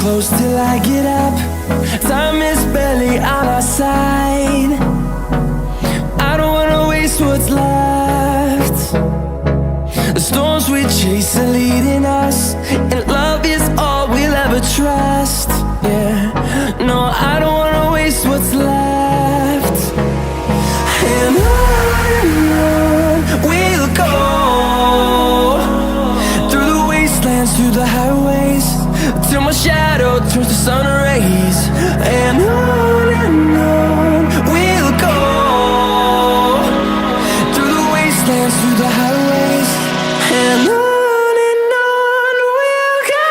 close till I get up. Time is barely on our side. I don't wanna waste what's left. The storms we chase are leading us, and love is all we'll ever trust. Yeah, no, I don't wanna waste what's left. And on we'll go, through the wastelands, through the highways, till my shadow turns to sun rays. And on we'll go, through the wastelands, through the highways, and on we'll go.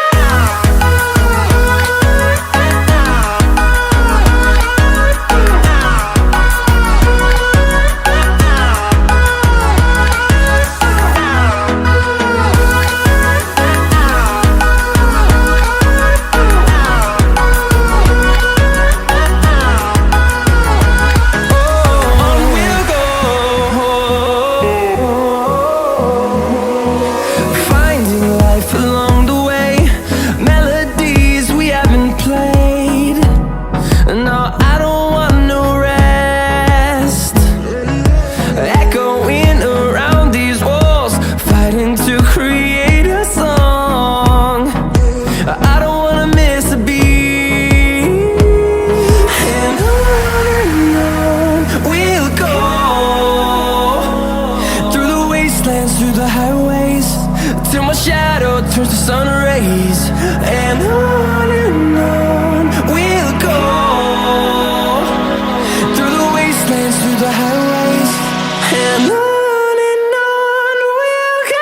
Through the highways, till my shadow turns to sun rays. And on we'll go, through the wastelands, through the highways, and on we'll go.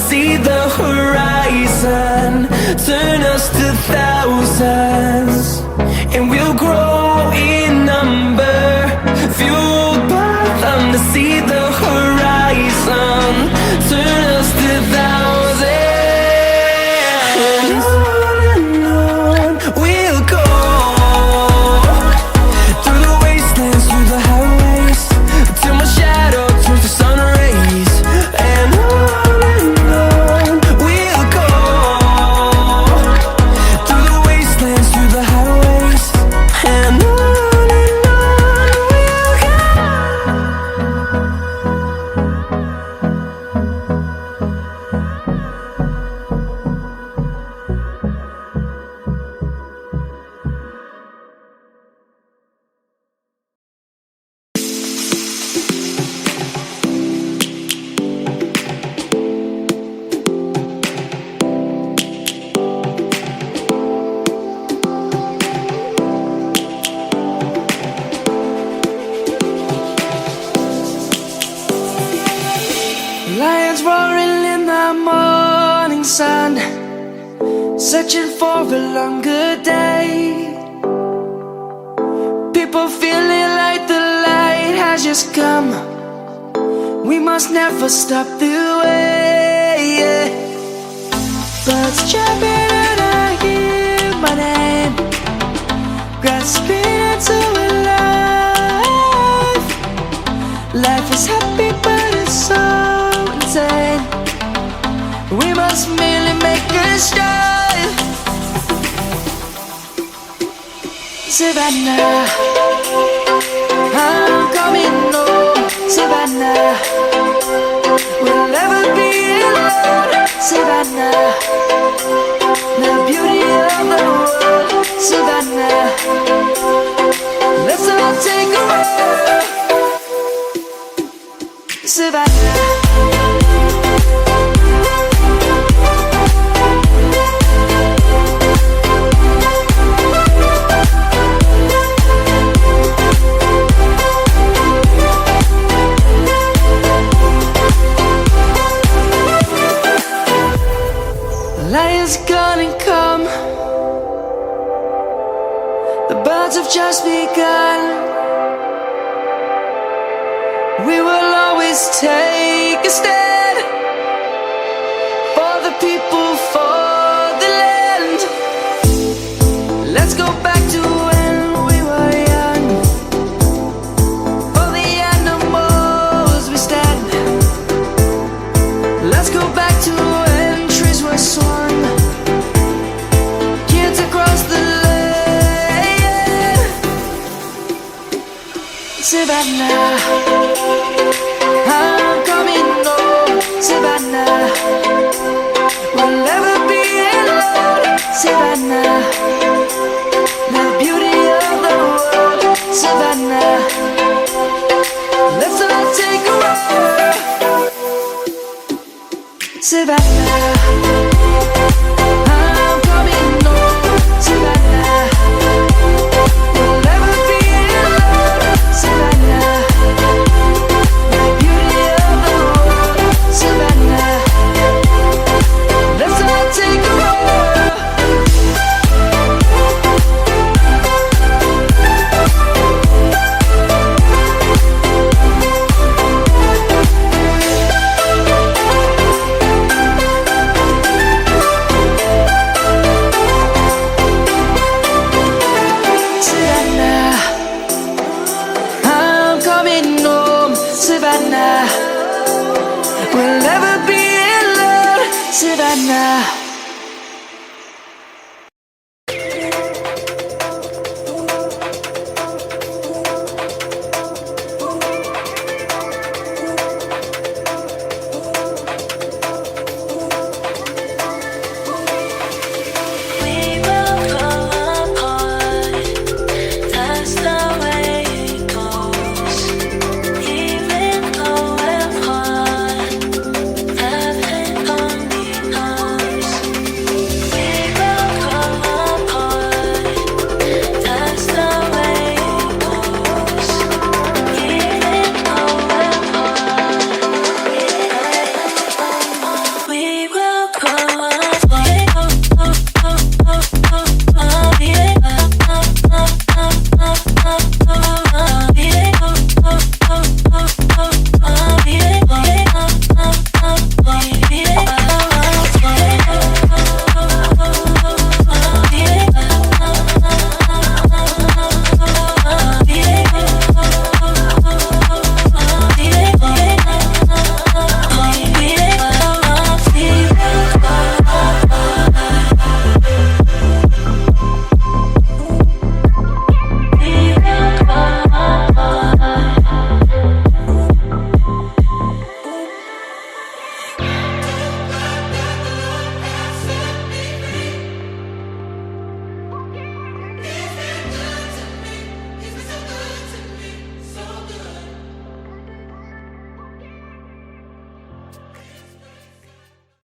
See the horizon turn us to thousands, and we'll grow in number, fueled by them. To see the horizon turn us to thousands, and on we'll go, through the wastelands, through the highways, till my shadow turns to sun rays. And lions roaring in the morning sun, searching for a longer day. People feeling like the light has just come. We must never stop the way. Birds chirping and I hear my name, grasping into a life. Life is happy but it's so insane. We must merely make a start. Savannah, I'm coming home. Savannah, we'll never be alone. Savannah, the beauty of the world. Savannah, let's all take a walk. Savannah, lion's gonna come. The birds have just begun. We will always take a stand for the people, for the land. Let's go back to when we were young. For the animals we stand. Let's go back to when trees were swung. Kids across the land. Savannah, I'm coming home. Savannah, we'll never be alone. Savannah, the beauty of the world. Savannah, let's all take a ride. Savannah, I'm coming home. Savannah, we'll never be alone. Savannah, the beauty of the world. Savannah, let's all take a ride. Savannah, I'm coming home. Savannah, we'll never be alone. Savannah.